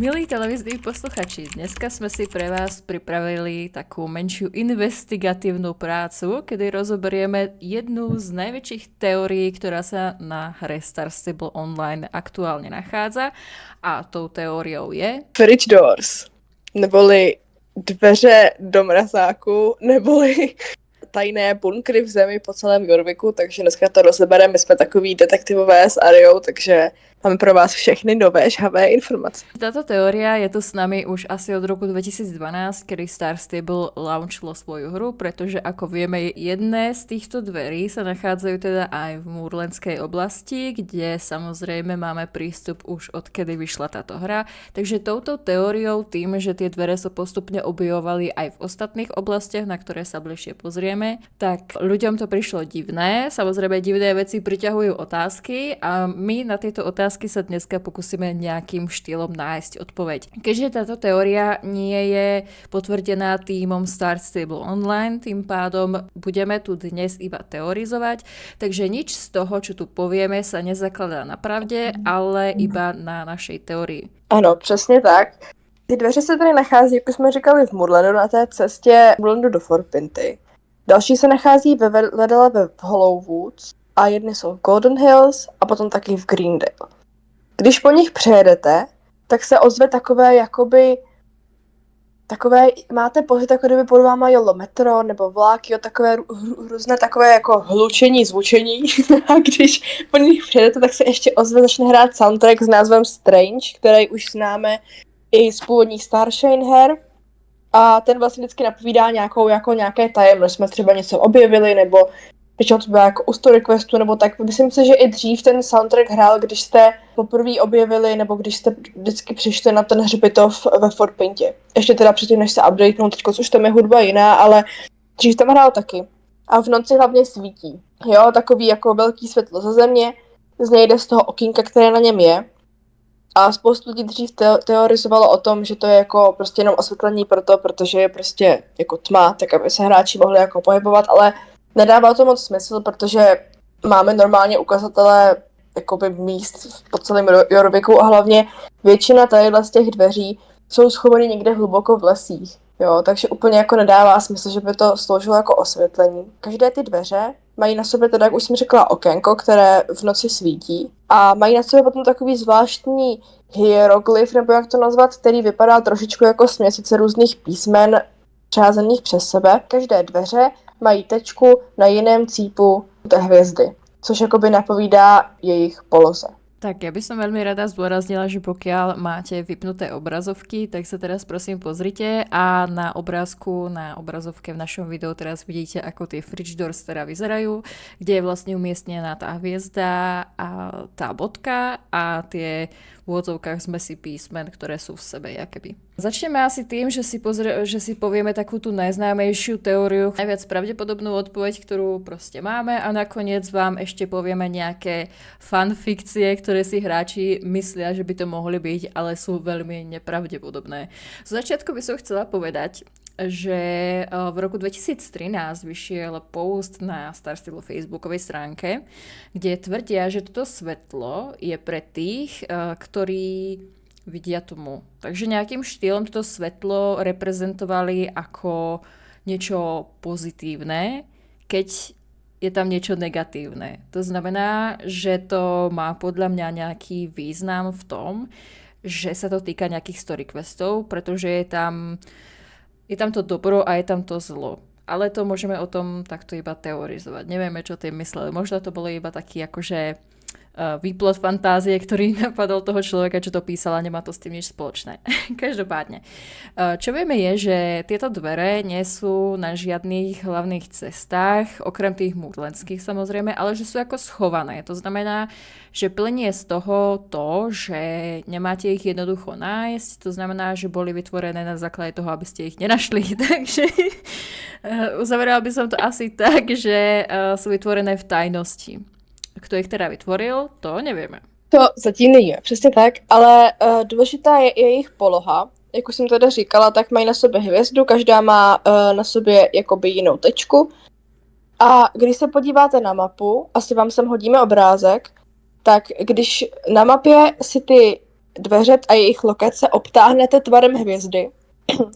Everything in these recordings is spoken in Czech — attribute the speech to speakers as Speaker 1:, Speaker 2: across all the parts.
Speaker 1: Milí televizní posluchači, dneska sme si pre vás pripravili takú menšiu investigatívnu prácu, kedy rozoberieme jednu z najväčších teórií, ktorá sa na hre Star Stable Online aktuálne nachádza. A tou teóriou je...
Speaker 2: Fridge doors, neboli dveře do mrazáku, neboli tajné bunkry v zemi po celém Jorviku, takže dneska to rozebereme. My jsme takový detektivové s Ariou, takže máme pro vás všechny nové žhavé informace.
Speaker 1: Táto teória je tu s nami už asi od roku 2012, kedy Star Stable launchlo svoju hru, pretože ako vieme, jedné z týchto dverí sa nachádzajú teda aj v Moorlandskej oblasti, kde samozrejme máme prístup už odkedy vyšla táto hra. Takže touto teóriou, tým, že tie dvere sa postupne objavovali aj v ostatných oblastiach, na ktoré sa bližšie pozrieme, tak ľuďom to prišlo divné. Samozrejme divné veci priťahujú otázky a my na tieto otázky sa dneska pokúsime nejakým štýlom nájsť odpoveď. Keďže táto teória nie je potvrdená týmom Star Stable Online, tým pádom budeme tu dnes iba teorizovať, takže nič z toho, čo tu povieme, sa nezakladá na pravde, ale iba na našej teórii.
Speaker 2: Ano, přesně tak. Ty dveře se tady nachází, jak jsme říkali, v Moorlandu na té cestě Moorlandu do Fort Pinty. Další se nachází vedle ve Hollow Woods a jedny jsou v Golden Hills a potom taky v Greendale. Když po nich přejedete, tak se ozve takové, máte pocit, jako kdyby pod váma jelo metro nebo vlák, jo, takové různé takové jako hlučení, zvučení. A když po nich přejedete, tak se ještě ozve, začne hrát soundtrack s názvem Strange, který už známe i z původních Starshine her. A ten vlastně vždycky napovídá nějaké tajemnost, jsme třeba něco objevili, nebo většinou to bylo jako u story questu, nebo tak. Myslím si, že i dřív ten soundtrack hrál, když jste poprvé objevili, nebo když jste vždycky přišli na ten hřbitov ve Fort Pintě. Ještě teda předtím, než se updatenou, teď už tam je hudba jiná, ale dřív tam hrál taky. A v noci hlavně svítí. Jo, takový jako velký světlo ze země, z něj jde z toho okýnka, které na něm je. A spoustu lidí dřív teorizovalo o tom, že to je jako prostě jenom osvětlení protože je prostě jako tma, tak aby se hráči mohli jako pohybovat, ale nedává to moc smysl, protože máme normálně ukazatele jakoby míst po celém Jorviku a hlavně většina z těch dveří jsou schovaný někde hluboko v lesích. Jo, takže úplně jako nedává smysl, že by to sloužilo jako osvětlení. Každé ty dveře mají na sobě teda, jak už jsem řekla, okénko, které v noci svítí a mají na sobě potom takový zvláštní hieroglyf, nebo jak to nazvat, který vypadá trošičku jako směsice různých písmen přázených přes sebe. Každé dveře mají tečku na jiném cípu té hvězdy, což jakoby napovídá jejich poloze.
Speaker 1: Tak ja by som veľmi rada zdôraznila, že pokiaľ máte vypnuté obrazovky, tak sa teraz prosím pozrite a na obrázku, na obrazovke v našom videu teraz vidíte, ako tie fridge doors teda vyzerajú, kde je vlastne umiestnená tá hviezda a tá bodka a tie v úvodzovkách zmesy písmen, ktoré sú v sebe jakoby. Začneme asi tým, že si povieme takú tú najznámejšiu teóriu, najviac pravdepodobnú odpoveď, ktorú proste máme a nakoniec vám ešte povieme nejaké fanfikcie, ktoré si hráči myslia, že by to mohli byť, ale sú veľmi nepravdepodobné. Z začiatku by som chcela povedať, že v roku 2013 vyšiel post na Star Stable facebookovej stránke, kde tvrdia, že toto svetlo je pre tých, ktorí vidia tmu. Takže nejakým štýlom toto svetlo reprezentovali ako niečo pozitívne, keď je tam niečo negatívne. To znamená, že to má podľa mňa nejaký význam v tom, že sa to týka nejakých story questov, pretože je tam to dobro a je tam to zlo. Ale to môžeme o tom takto iba teorizovať. Nevieme, čo tým mysleli. Možno to bolo iba taký akože výplod fantázie, ktorý napadol toho človeka, čo to písala, nemá to s tým nič spoločné. Každopádne. Čo vieme je, že tieto dvere nie sú na žiadnych hlavných cestách, okrem tých moorlandských samozrejme, ale že sú ako schované. To znamená, že plnie z toho to, že nemáte ich jednoducho nájsť, to znamená, že boli vytvorené na základe toho, aby ste ich nenašli. Takže uzaverala by som to asi tak, že sú vytvorené v tajnosti. Kto ich teda vytvoril, to nevieme.
Speaker 2: To zatím nevíme, přesně tak, ale důležitá je jejich poloha. Jak už jsem teda říkala, tak mají na sobě hvězdu, každá má na sobě jakoby jinou tečku. A když se podíváte na mapu, asi vám sem hodíme obrázek, tak když na mapě si ty dveře a jejich lokace obtáhnete tvarem hvězdy,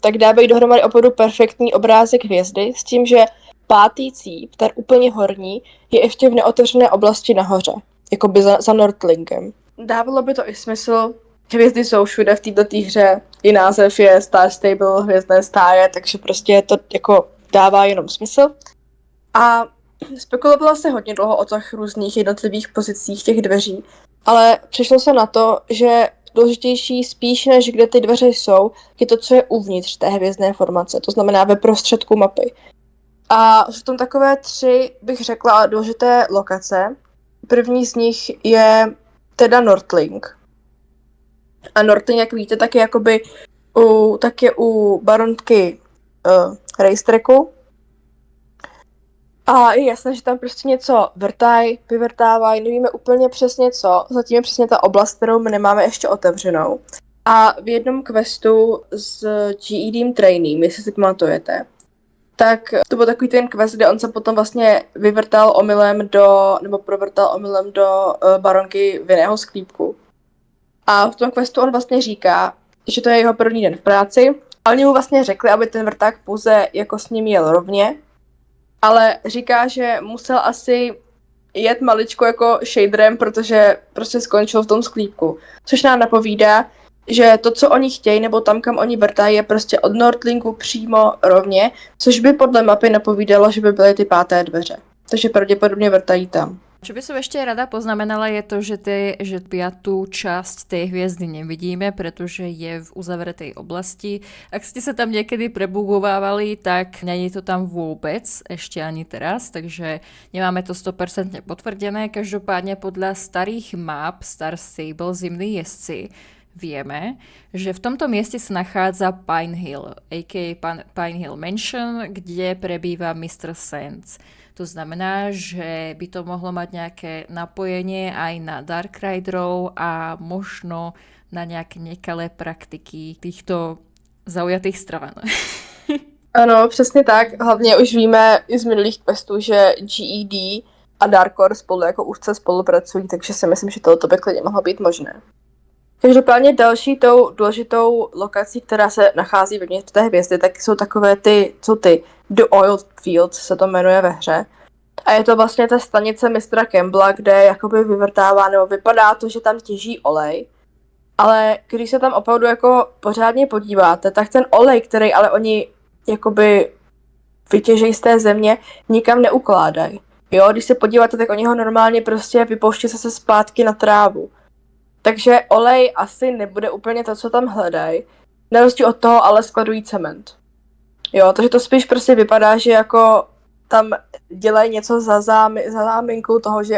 Speaker 2: tak dávají dohromady opravdu perfektní obrázek hvězdy s tím, že pátý cíp, ten úplně horní, je ještě v neotevřené oblasti nahoře, jakoby za Nordlingem. Dávalo by to i smysl, hvězdy jsou všude v této hře, i název je Star Stable, hvězdné stáje, takže prostě to jako dává jenom smysl. A spekulovalo se hodně dlouho o těch různých jednotlivých pozicích těch dveří, ale přišlo se na to, že důležitější spíš než kde ty dveře jsou, je to, co je uvnitř té hvězdné formace, to znamená ve prostředku mapy. A jsou tam takové 3, bych řekla, důležité lokace. První z nich je teda Nordling. A Nordling, jak víte, tak je jakoby u baronky Racetracku. A je jasné, že tam prostě něco vrtají, vyvrtávají, nevíme úplně přesně co, zatím je přesně ta oblast, kterou my nemáme ještě otevřenou. A v jednom questu s GEDem Trainee, jestli si pamatujete, tak to byl takový ten quest, kde on se potom vlastně provrtal omylem do baronky vinného sklípku. A v tom questu on vlastně říká, že to je jeho první den v práci. A oni mu vlastně řekli, aby ten vrták pouze jako s ním jel rovně, ale říká, že musel asi jet maličko jako shaderem, protože prostě skončil v tom sklípku. Což nám napovídá, že to, co oni chtějí, nebo tam, kam oni vrtají, je prostě od Nordlingu přímo rovně, což by podle mapy napovídalo, že by byly ty 5. dveře. Takže pravděpodobně vrtají tam.
Speaker 1: Čo by som ešte rada poznamenala je to, že 5. časť tej hviezdy nevidíme, pretože je v uzavretej oblasti. Ak ste sa tam niekedy prebugovávali, tak nie je to tam vôbec, ešte ani teraz, takže nemáme to 100% potvrdené. Každopádne podľa starých map Star Stable Zimní jezdci vieme, že v tomto mieste sa nachádza Pine Hill, a.k.a. Pine Hill Mansion, kde prebýva Mr. Sands. To znamená, že by to mohlo mať nejaké napojenie aj na Dark Riderov a možno na nejaké nekalé praktiky týchto zaujatých stran.
Speaker 2: Ano, přesně tak. Hlavně už víme i z minulých questů, že GED a Dark Horse spolu jako úzce spolupracují, takže si myslím, že tohle by klidně mohlo být možné. Každopádně další tou důležitou lokací, která se nachází vevnitř té hvězdy, tak jsou takové ty The Oil Fields, se to jmenuje ve hře. A je to vlastně ta stanice mistra Campbella, kde jakoby vyvrtává, nebo vypadá to, že tam těží olej. Ale když se tam opravdu jako pořádně podíváte, tak ten olej, který ale oni jakoby vytěžejí z té země, nikam neukládají. Jo, když se podíváte, tak oni ho normálně prostě vypouští se zpátky na trávu. Takže olej asi nebude úplně to, co tam hledají. Na rozdíl od toho ale skladují cement. Jo, takže to spíš prostě vypadá, že jako tam dělají něco za záminku toho, že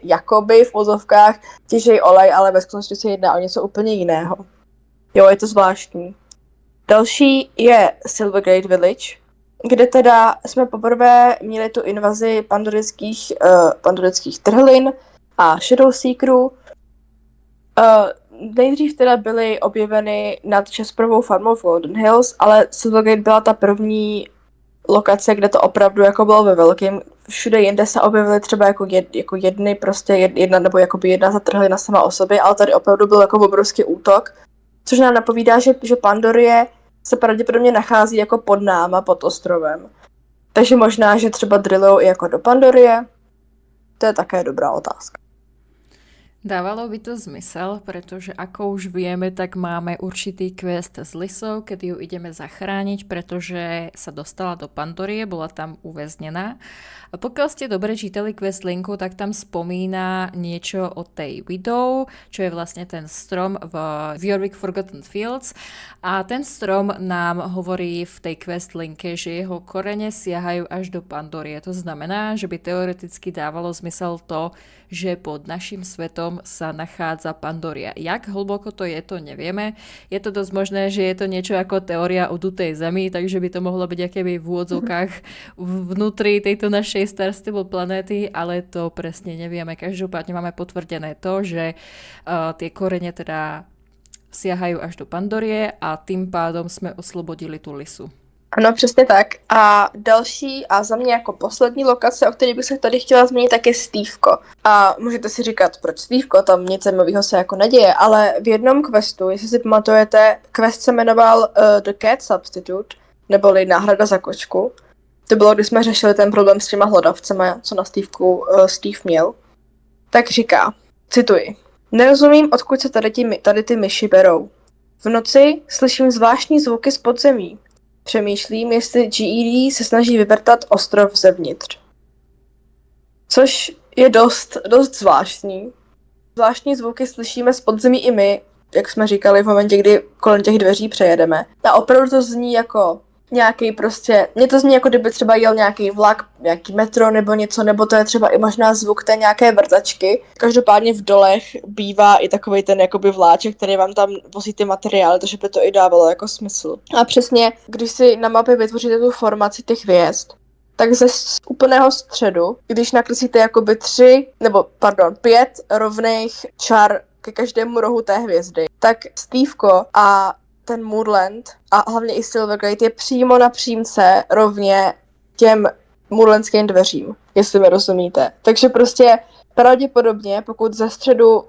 Speaker 2: jakoby v ozovkách těžejí olej, ale ve skutečnosti se jedná o něco úplně jiného. Jo, je to zvláštní. Další je Silvergate Village, kde teda jsme poprvé měli tu invazi pandorických trhlin a Shadowseekerů. Nejdřív teda byly objeveny nad Jasperovou farmou v Golden Hills, ale Silvergate byla ta první lokace, kde to opravdu jako bylo ve velkém. Všude jinde se objevily třeba jedna ta trhlina sama o sobě, ale tady opravdu byl jako obrovský útok, což nám napovídá, že Pandorie se pravděpodobně nachází jako pod náma, pod ostrovem. Takže možná, že třeba drillujou i jako do Pandorie. To je také dobrá otázka.
Speaker 1: Dávalo by to zmysel, pretože ako už vieme, tak máme určitý quest s Lisou, kedy ju ideme zachrániť, pretože sa dostala do Pandorie, bola tam uväznená. A pokiaľ ste dobre čítali quest linku, tak tam spomína niečo o tej Widow, čo je vlastne ten strom v Jorvik Forgotten Fields. A ten strom nám hovorí v tej quest linke, že jeho korene siahajú až do Pandorie. To znamená, že by teoreticky dávalo zmysel to, že pod našim svetom sa nachádza Pandoria. Jak hlboko to je, to nevieme. Je to dosť možné, že je to niečo ako teória o dutej zemi, takže by to mohlo byť akéby v úvodzovkách vnútri tejto našej Star Stable planéty, ale to presne nevieme. Každopádne máme potvrdené to, že tie korene teda siahajú až do Pandorie a tým pádom sme oslobodili tú Lisu.
Speaker 2: Ano, přesně tak. A další a za mě jako poslední lokace, o které bych se tady chtěla zmínit, tak je Stívko. A můžete si říkat, proč Stívko, tam nic zajímavého se jako neděje, ale v jednom questu, jestli si pamatujete, quest se jmenoval The Cat Substitute, neboli náhrada za kočku. To bylo, když jsme řešili ten problém s těma hlodavcema, co na Stívku Steve měl. Tak říká, cituji, nerozumím, odkud se tady ty myši berou. V noci slyším zvláštní zvuky z podzemí. Přemýšlím, jestli GED se snaží vyvrtat ostrov zevnitř. Což je dost zvláštní. Zvláštní zvuky slyšíme z podzemí i my, jak jsme říkali v momentě, kdy kolem těch dveří přejedeme. A opravdu to zní jako nějaký prostě, mně to zní jako kdyby třeba jel nějaký vlak, nějaký metro nebo něco, nebo to je třeba i možná zvuk té nějaké vrtačky. Každopádně v dolech bývá i takovej ten jakoby vláček, který vám tam vozí ty materiály, takže by to i dávalo jako smysl. A přesně, když si na mapě vytvoříte tu formaci těch hvězd, tak ze úplného středu, když nakreslíte jakoby 5 rovných čar ke každému rohu té hvězdy, tak Stívko a ten Moorland a hlavně i Silverglade je přímo na přímce rovně těm moorlandským dveřím, jestli mi rozumíte. Takže prostě pravděpodobně, pokud ze středu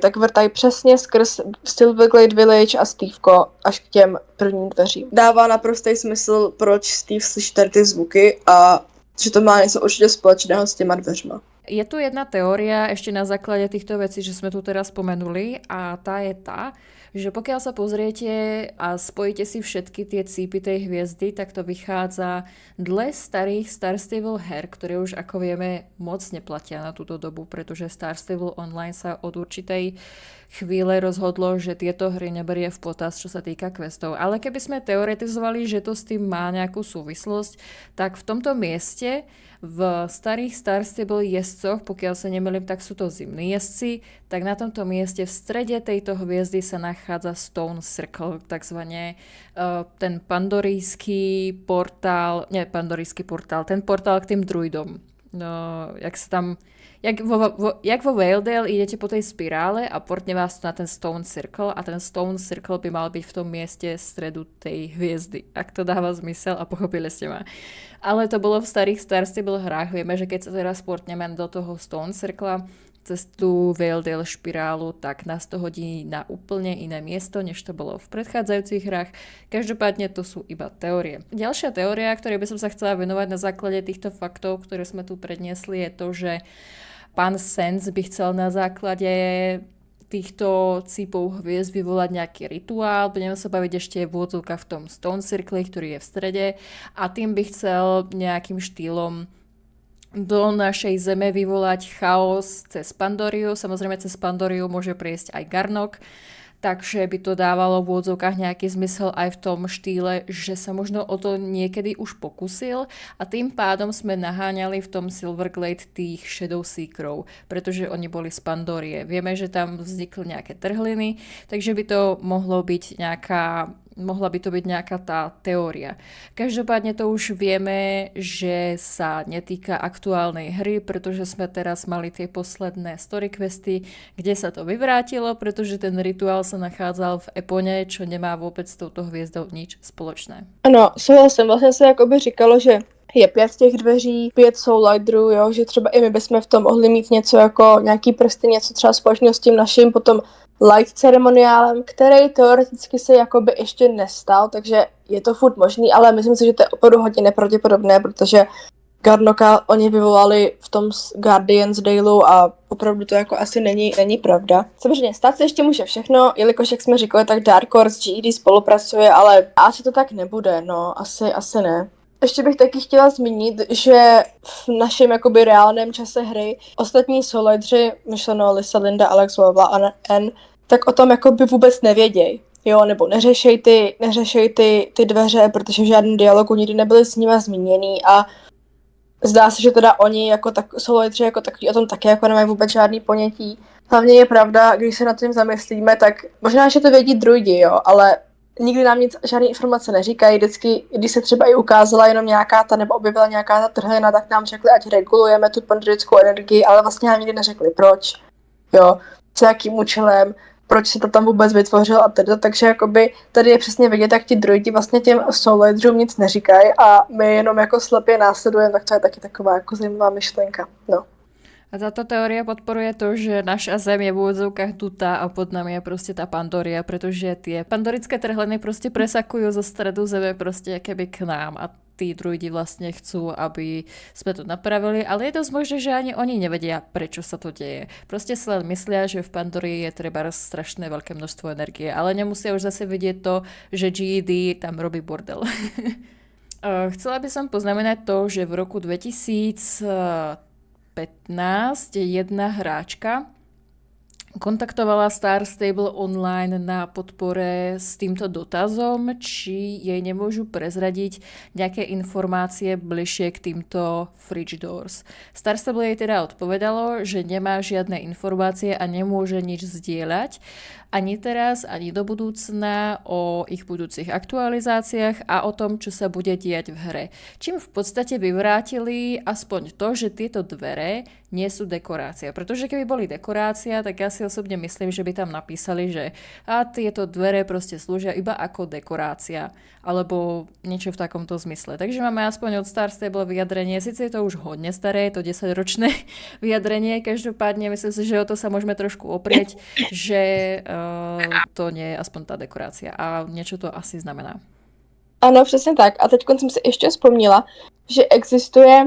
Speaker 2: tak vrtaj přesně skrz Silverglade Village a Stívko až k těm prvním dveřím. Dává naprostý smysl, proč Steve slyší tady ty zvuky a že to má něco určitě společného s těma dveřma.
Speaker 1: Je tu jedna teória ešte na základe týchto vecí, že sme tu teraz spomenuli a tá je tá, že pokiaľ sa pozriete a spojíte si všetky tie cípy tej hviezdy, tak to vychádza dle starých Star Stable her, ktoré už ako vieme moc neplatia na túto dobu, pretože Star Stable Online sa od určitej chvíle rozhodlo, že tieto hry neberie v potaz, čo sa týka questov. Ale keby sme teoretizovali, že to s tým má nejakú súvislosť, tak v tomto mieste v starých Star Stable jezdcoch, pokiaľ sa nemýlim, tak sú to zimní jezdci, tak na tomto mieste v strede tejto hviezdy sa nachádza Stone Circle, takzvané ten pandorijský portál, ten portál k tým druidom. No, jak vo Valedale idete po tej spirále a portne vás na ten Stone Circle a ten Stone Circle by mal byť v tom mieste stredu tej hviezdy. Ak to dáva zmysel a pochopili ste ma. Ale to bolo v starých Star Stable hrách. Vieme, že keď sa teraz portneme do toho Stone Circle cez tú Valedale špirálu, tak nás to hodí na úplne iné miesto, než to bolo v predchádzajúcich hrách. Každopádne to sú iba teórie. Ďalšia teória, ktorej by som sa chcela venovať na základe týchto faktov, ktoré sme tu predniesli, je to, že pán Sands by chcel na základe týchto cípov hviezd vyvolať nejaký rituál. Budeme sa baviť ešte v úvodzovkách v tom Stone Circle, ktorý je v strede a tým by chcel nejakým štýlom do našej zeme vyvolať chaos cez Pandoriu. Samozrejme cez Pandoriu môže prejsť aj Garnok, takže by to dávalo v úvodzovkách nejaký zmysel aj v tom štýle, že sa možno o to niekedy už pokusil a tým pádom sme naháňali v tom Silverglade tých Shadow Seekerov, pretože oni boli z Pandorie. Vieme, že tam vznikli nejaké trhliny, takže by to mohla by to byť nejaká tá teória. Každopádne to už vieme, že sa netýka aktuálnej hry, pretože sme teraz mali tie posledné story questy, kde sa to vyvrátilo, pretože ten rituál sa nachádzal v Epone, čo nemá vôbec s touto hviezdou nič spoločné.
Speaker 2: Ano, souhlasím. Vlastně se jakoby říkalo, že je 5 těch dveří, 5 soulliderů, jo, že třeba i my bychom v tom mohli mít něco jako nějaký prsty, něco třeba společného s tím naším potom light ceremoniálem, který teoreticky se jakoby ještě nestal, takže je to furt možný, ale myslím si, že to je opravdu hodně nepravděpodobné, protože Garnoka oni vyvolali v tom Guardians Daleu a opravdu to jako asi není pravda. Samozřejmě stát se ještě může všechno, jelikož jak jsme říkali, tak Dark Horse GED spolupracuje, ale asi to tak nebude, no, asi ne. Ještě bych taky chtěla zmínit, že v našem jakoby reálném čase hry ostatní soulidři, myšleno Lisa, Linda, Alex, Wavla a N, tak o tom jakoby vůbec nevěděj. Jo, nebo neřešej ty dveře, protože v žádném dialogu nikdy nebyly s nimi zmíněný a zdá se, že teda oni jako soulidři jako takový o tom taky jako nemají vůbec žádný ponětí. Hlavně je pravda, když se nad tím zamyslíme, tak možná, že to vědí druidi, jo, ale nikdy nám nic, žádné informace neříkají. Vždycky, když se třeba i ukázala jenom nějaká ta, nebo objevila nějaká ta trhlina, tak nám řekli, ať regulujeme tu pandorickou energii, ale vlastně nám nikdy neřekli proč, jo, s jakým účelem. proč se to tam vůbec vytvořilo a teda, takže jakoby tady je přesně vidět, jak ti druidi vlastně těm soulidřům nic neříkají a my jenom jako slepě následujeme, tak to je taky taková jako zajímavá myšlenka, no.
Speaker 1: A táto teória podporuje to, že naša Zem je v úvodzovkách dutá a pod nami je proste tá Pandoria, pretože tie pandorické trhliny proste presakujú zo stredu Zeme proste keby k nám a tí druidi vlastne chcú, aby sme to napravili, ale je dosť možné, že ani oni nevedia, prečo sa to deje. Proste si len myslia, že v Pandorii je treba strašné veľké množstvo energie, ale nemusia už zase vidieť to, že GED tam robí bordel. Chcela by som poznamenať to, že v roku 2015 jedna hráčka kontaktovala Star Stable online na podpore s týmto dotazom, či jej nemôžu prezradiť nejaké informácie bližšie k týmto Fridge Doors. Star Stable jej teda odpovedalo, že nemá žiadne informácie a nemôže nič zdieľať, ani teraz, ani do budúcna o ich budúcich aktualizáciách a o tom, čo sa bude diať v hre. Čím v podstate vyvrátili aspoň to, že tieto dvere nie sú dekorácia. Pretože keby boli dekorácia, tak ja si osobne myslím, že by tam napísali, že tieto dvere proste slúžia iba ako dekorácia. Alebo niečo v takomto zmysle. Takže máme aspoň od Star Stable vyjadrenie. Sice je to už hodne staré, je to 10-ročné vyjadrenie. Každopádne myslím si, že o to sa môžeme trošku oprieť, že to nie je aspoň tá dekorácia. A niečo to asi znamená.
Speaker 2: Ano, přesně tak. A teď jsem si ještě vzpomněla, že existuje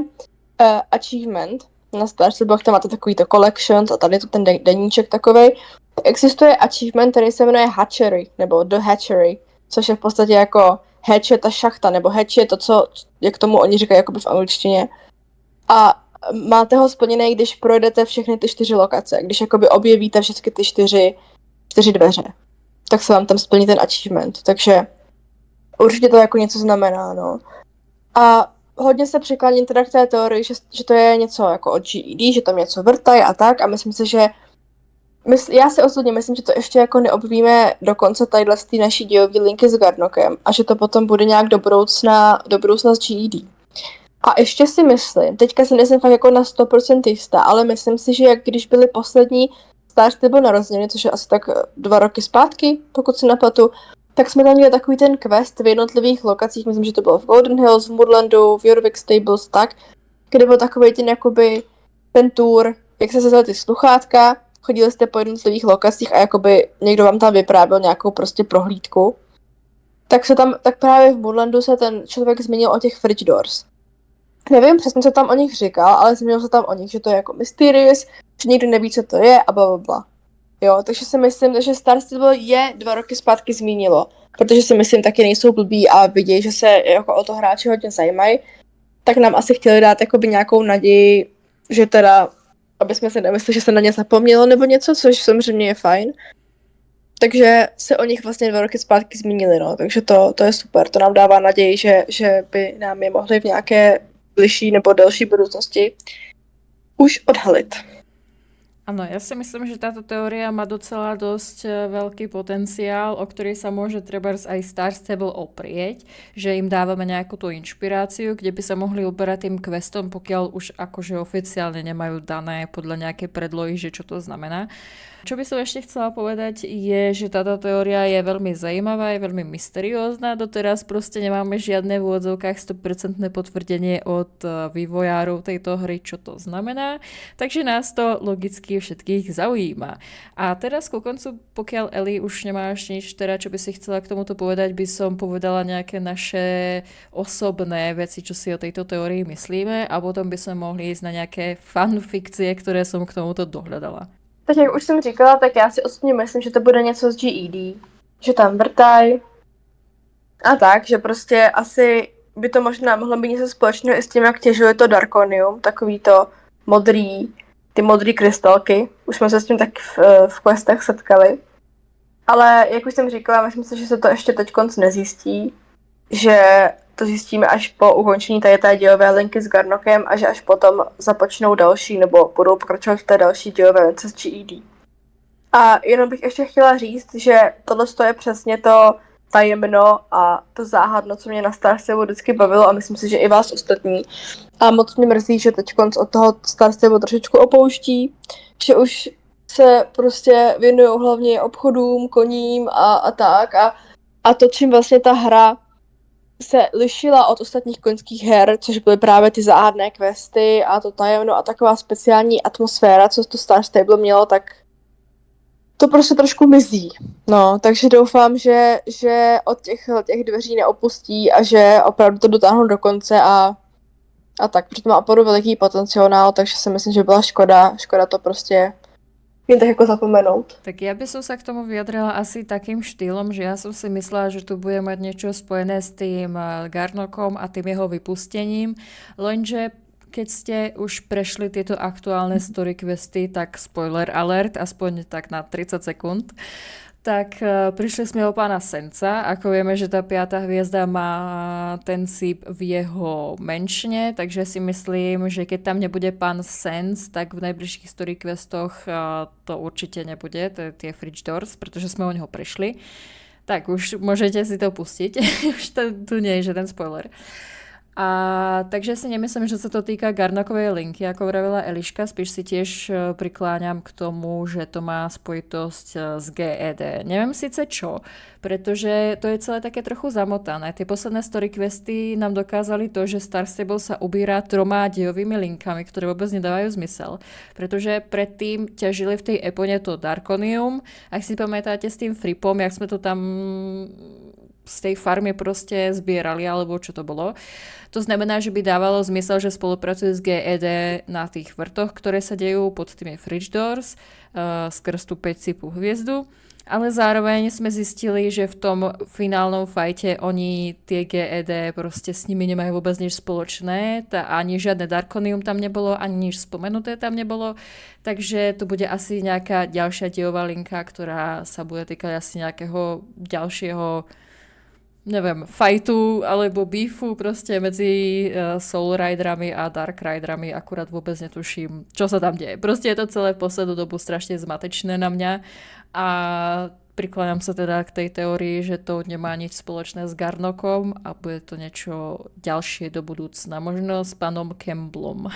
Speaker 2: achievement na Star Stable, tam máte takovýto collections a tady je to ten deníček takovej. Existuje achievement, který se jmenuje Hatchery, nebo The Hatchery, což je v podstatě jako hatch je ta šachta, nebo hatch je to, co, jak tomu oni říkají jakoby v angličtině. A máte ho splněný, když projdete všechny ty 4 lokace, když jakoby objevíte všechny ty 4 dveře, tak se vám tam splní ten achievement, takže určitě to jako něco znamená, no. A hodně se přikláním teda k té teorii, že to je něco jako od GED, že tam něco vrtají a tak a myslím si, že já si osobně myslím, že to ještě jako neobvíme do konce tadyhle z té naší dějové linky s Garnokem a že to potom bude nějak do budoucna s GED. A ještě si myslím, teďka si nejsem fakt jako na 100% jistá, ale myslím si, že jak když byly poslední Star Stable narozeniny, což je asi tak 2 roky zpátky, pokud si nepletu, tak jsme tam měli takový ten quest v jednotlivých lokacích, myslím, že to bylo v Golden Hills, v Moodlandu, v Jorvik Stables, tak, kde byl takový ten jakoby ten tour, jak se sezali ty sluchátka, chodili jste po jednotlivých lokacích a jakoby někdo vám tam vyprávěl nějakou prostě prohlídku. Tak právě v Moodlandu se ten člověk zmínil o těch Fridge Doors. Nevím přesně, co tam o nich říkal, ale zmínil se tam o nich, že to je jako mysterious, že nikdo neví, co to je a blablabla. Jo, takže si myslím, že Star Stable je 2 roky zpátky zmínilo, protože si myslím, taky nejsou blbí a vidějí, že se jako o to hráči hodně zajímají, tak nám asi chtěli dát jakoby nějakou naději, že teda, aby jsme si nemysleli, že se na ně zapomnělo nebo něco, což samozřejmě je fajn. Takže se o nich vlastně 2 roky zpátky zmínili, no, takže to je super, to nám dává naději, že by nám je mohli v nějaké bližší nebo delší budúcnosti už odhalit.
Speaker 1: Áno, ja si myslím, že táto teória má docela dosť veľký potenciál, o ktorý sa môže trebárs aj Star Stable oprieť, že im dávame nejakú tú inšpiráciu, kde by sa mohli uberať tým questom, pokiaľ už akože oficiálne nemajú dané podľa nejakej predlohy, že čo to znamená. Čo by som ešte chcela povedať je, že táto teória je veľmi zaujímavá, je veľmi mysteriózna. Doteraz proste nemáme žiadne v úvodzovkách 100% potvrdenie od vývojárov tejto hry, čo to znamená. Takže nás to logicky všetkých zaujíma. A teraz ku koncu, pokiaľ Eli už nemáš nič, teda čo by si chcela k tomuto povedať, by som povedala nejaké naše osobné veci, čo si o tejto teórii myslíme a potom by sme mohli ísť na nejaké fanfikcie, ktoré som k tomuto dohľadala.
Speaker 2: Tak jak už jsem říkala, tak já si osobně myslím, že to bude něco z GED, že tam vrtaj a tak, že prostě asi by to možná mohlo být něco společného i s tím, jak těžuje to Darkonium, takový to ty modrý krystalky, už jsme se s tím taky v questech setkali. Ale jak už jsem říkala, myslím si, že se to ještě teď konc nezjistí, že to zjistíme až po ukončení té dějové linky s Garnokem a že až potom započnou další nebo budou pokračovat v té další dějové lince s GED. A jenom bych ještě chtěla říct, že tohle je přesně to tajemno a to záhadno, co mě na Star Stable vždycky bavilo a myslím si, že i vás ostatní. A moc mě mrzí, že teď konc od toho Star Stable trošičku opouští, že už se prostě věnují hlavně obchodům, koním a tak. A to, čím vlastně ta hra se lišila od ostatních koňských her, což byly právě ty záhadné questy a to tajemno a taková speciální atmosféra, co to Star Stable mělo, tak to prostě trošku mizí. No, takže doufám, že od těch dveří neopustí a že opravdu to dotáhnou do konce a tak, protože to má opravdu veliký potenciál, takže si myslím, že byla škoda to prostě jen tak jako zapomenout.
Speaker 1: Tak ja by som sa k tomu vyjadrila asi takým štýlom, že ja som si myslela, že tu bude mať niečo spojené s tým Garnokom a tým jeho vypustením, lenže keď ste už prešli tieto aktuálne story questy, tak spoiler alert, aspoň tak na 30 sekúnd, tak prišli sme o pána Senca. Ako vieme, že tá 5. hviezda má ten síp v jeho menšine, takže si myslím, že keď tam nebude pán Sens, tak v najbližších story questoch to určite nebude, to je tie Fridge Doors, pretože sme o neho prešli. Tak už môžete si to pustiť, už tu nie je žiaden spoiler. A takže si nemyslím, že sa to týka Garnokovej linky, ako vravila Eliška, spíš si tiež prikláňam k tomu, že to má spojitosť s GED. Neviem síce čo, pretože to je celé také trochu zamotané. Tie posledné story questy nám dokázali to, že Star Stable sa ubírá 3 dejovými linkami, ktoré vôbec nedávajú zmysel. Pretože predtým ťažili v tej epone to Darkonium. Ak si pamätáte s tým Fripom, jak sme to tam z tej farmy proste zbierali, alebo čo to bolo. To znamená, že by dávalo zmysel, že spolupracuje s GED na tých vrtoch, ktoré sa dejú pod tými Fridge Doors, skrz tú 5-cipú hviezdu. Ale zároveň sme zistili, že v tom finálnom fajte oni tie GED proste s nimi nemajú vôbec nič spoločné, ani žiadne Darkonium tam nebolo, ani nič spomenuté tam nebolo, takže to bude asi nejaká ďalšia dejová linka, ktorá sa bude týkať asi nejakého ďalšieho, neviem, fajtu alebo beefu proste medzi Soul Riderami a Dark Riderami, akurát vôbec netuším, čo sa tam deje. Proste je to celé poslednú dobu strašne zmatečné na mňa a prikláňam sa teda k tej teórii, že to nemá nič spoločné s Garnokom a bude to niečo ďalšie do budúcna, možno s pánom Campbellom.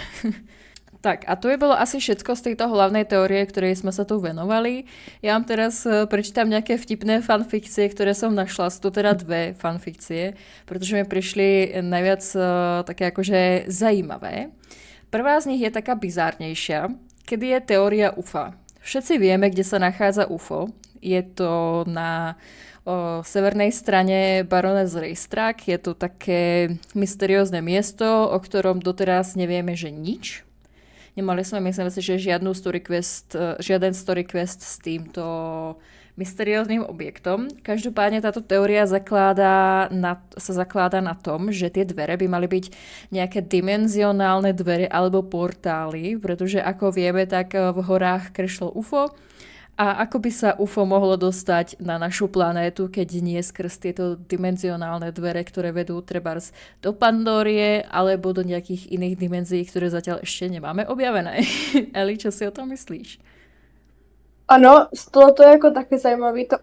Speaker 1: Tak a to je bolo asi všetko z tejto hlavnej teórie, ktorej sme sa tu venovali. Ja vám teraz prečítam nejaké vtipné fanfikcie, ktoré som našla. Sú to teda 2 fanfikcie, pretože mi prišli najviac také akože zajímavé. Prvá z nich je taká bizárnejšia, kedy je teória UFA. Všetci vieme, kde sa nachádza UFO. Je to na severnej strane Baroness Racetrack. Je to také mysteriózne miesto, o ktorom doteraz nevieme, že nič. Nemali sme, myslím si, že žiaden story quest s týmto mysterióznym objektom. Každopádne táto teória sa zakláda na tom, že tie dvere by mali byť nejaké dimenzionálne dvere alebo portály, pretože ako vieme, tak v horách krešlo UFO. A ako by sa UFO mohlo dostať na našu planétu, keď nie skrz tieto dimenzionálne dvere, ktoré vedú trebárs do Pandórie alebo do nejakých iných dimenzií, ktoré zatiaľ ešte nemáme objavené. Eli, čo si o tom myslíš?
Speaker 2: Ano, to je jako taky zajímavý, to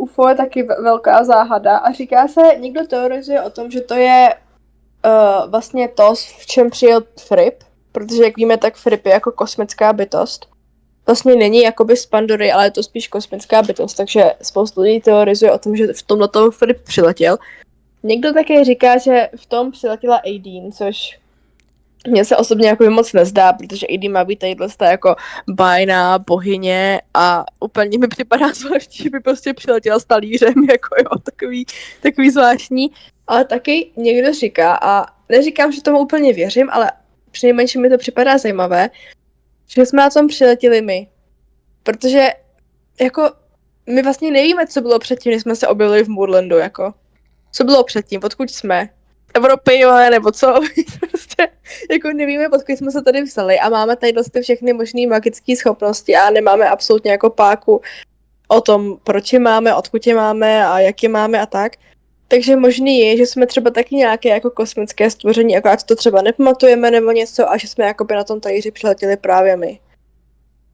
Speaker 2: UFO je taky velká záhada a říká se, někdo teorizuje o tom, že to je vlastně to, v čem přijel Frip, protože jak víme, tak Frip je jako kosmická bytost. Vlastně není jakoby z Pandory, ale je to spíš kosmická bytost, takže spoustu lidí teorizuje o tom, že v tomto Frip přiletěl. Někdo také říká, že v tom přiletěla Aideen, což mně se osobně jako moc nezdá, protože Aideen má být tadyhle jako bájná bohyně a úplně mi připadá zvláštní, že by prostě přiletěla s talířem, jako jo, takový zvláštní. Ale taky někdo říká, a neříkám, že tomu úplně věřím, ale přinejmenším mi to připadá zajímavé, že jsme na tom přiletěli my. Protože jako my vlastně nevíme, co bylo předtím, než jsme se objevili v Moorlandu, jako. Co bylo předtím, odkud jsme? Evropy, jo, nebo co? Prostě jako nevíme, odkud jsme se tady vzali a máme tady vlastně všechny možné magické schopnosti a nemáme absolutně jako páku o tom, proč je máme, odkud je máme a jak je máme a tak. Takže možný je, že jsme třeba taky nějaké jako kosmické stvoření, jako ať to třeba nepamatujeme nebo něco a že jsme jakoby na tom talíři přiletěli právě my.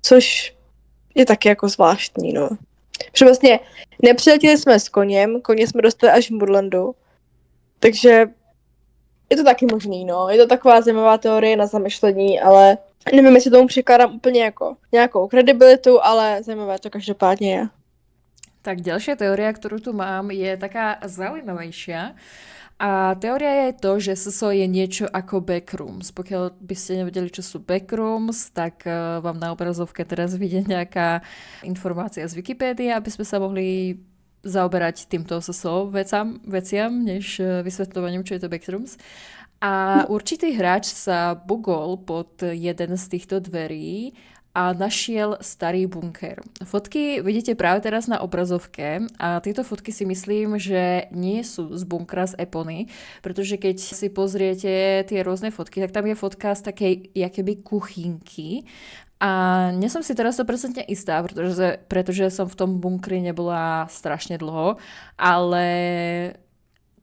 Speaker 2: Což je taky jako zvláštní, no. Protože vlastně nepřiletěli jsme s koně jsme dostali až v Moorlandu, takže je to taky možný, no. Je to taková zajímavá teorie na zamyšlení, ale Nevím, jestli tomu přikládám úplně jako nějakou kredibilitu, ale zajímavé to každopádně je.
Speaker 1: Tak ďalšia teória, ktorú tu mám, je taká zaujímavejšia. A teória je to, že SSO je niečo ako backrooms. Pokiaľ by ste nevedeli, čo sú backrooms, tak vám na obrazovke teraz vidie nejaká informácia z Wikipédie, aby sme sa mohli zaoberať týmto SSO veciam, než vysvetľovaním, čo je to backrooms. A určitý hráč sa bugol pod jeden z týchto dverí a našiel starý bunker. Fotky vidíte práve teraz na obrazovke a tieto fotky si myslím, že nie sú z bunkra z Epony, pretože keď si pozriete tie rôzne fotky, tak tam je fotka z takej jakoby kuchynky a nie som si teraz 100% istá, pretože som v tom bunkri nebola strašne dlho, ale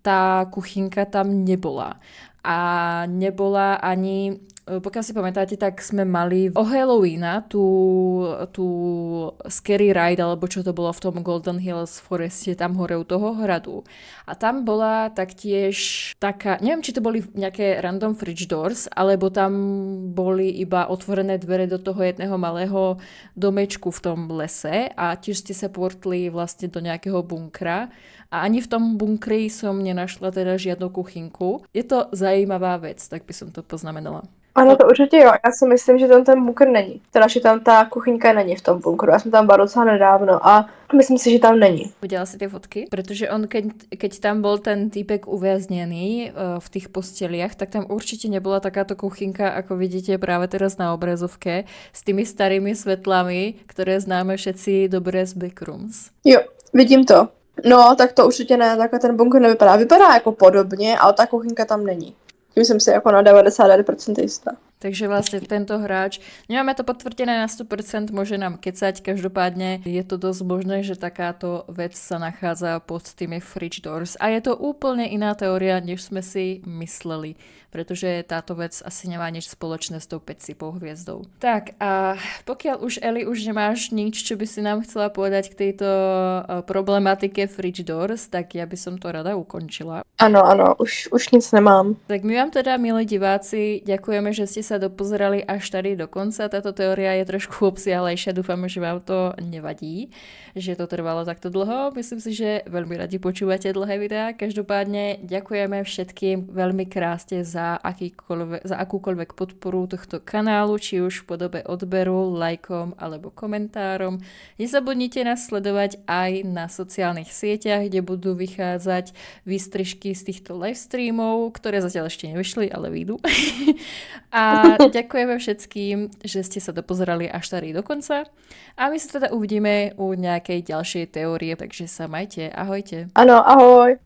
Speaker 1: tá kuchynka tam nebola. A nebola ani, pokiaľ si pamätáte, tak sme mali o Halloweena tú Scary Ride, alebo čo to bolo v tom Golden Hills Foreste, tam hore u toho hradu. A tam bola taktiež taká, neviem, či to boli nejaké random fridge doors, alebo tam boli iba otvorené dvere do toho jedného malého domečku v tom lese a tiež ste sa portli vlastne do nejakého bunkra. A ani v tom bunkri som nenašla teda žiadnu kuchynku. Je to zajímavá vec, tak by som to poznamenala.
Speaker 2: Ano, to určitě jo. Já si myslím, že tam ten bunkr není. Teda, že tam ta kuchyňka není v tom bunkru. Já jsem tam byla docela nedávno a myslím si, že tam není.
Speaker 1: Videla si tie fotky? Pretože on, keď tam bol ten týpek uväznený v tých posteliach, tak tam určite nebola takáto kuchynka, ako vidíte práve teraz na obrazovke, s tými starými svetlami, ktoré známe všetci dobre z Backrooms.
Speaker 2: Jo, vidím to. No, tak to určitě ne, takhle ten bunkr nevypadá. Vypadá jako podobně, ale ta kuchynka tam není. Tím jsem si jako na 99% jistá.
Speaker 1: Takže vlastne tento hráč, nemáme to potvrdené na 100%, môže nám kecať, každopádne je to dosť možné, že takáto vec sa nachádza pod tými fridge doors. A je to úplne iná teória, než sme si mysleli, pretože táto vec asi nemá nič spoločné s tou 5-cipou hviezdou. Tak a pokiaľ už Eli, už nemáš nič, čo by si nám chcela povedať k tejto problematike fridge doors, tak ja by som to rada ukončila.
Speaker 2: Ano, už nic nemám.
Speaker 1: Tak my vám teda, milí diváci, ďakujeme, že ste sa dopozerali až tady do konca. Táto teória je trošku obsiahlejšia, dúfame, že vám to nevadí, že to trvalo takto dlho. Myslím si, že veľmi radi počúvate dlhé videá. Každopádne ďakujeme všetkým veľmi krásne za akúkoľvek podporu tohto kanálu, či už v podobe odberu, lajkom alebo komentárom. Nezabudnite nás sledovať aj na sociálnych sieťach, kde budú vychádzať výstrižky z týchto livestreamov, ktoré zatiaľ ešte nevyšli, ale vyjdú. A ďakujeme všetkým, že ste sa dopozerali až tady do konca. A my sa teda uvidíme u nejakej ďalšej teórie, takže sa majte. Ahojte.
Speaker 2: Ano, ahoj.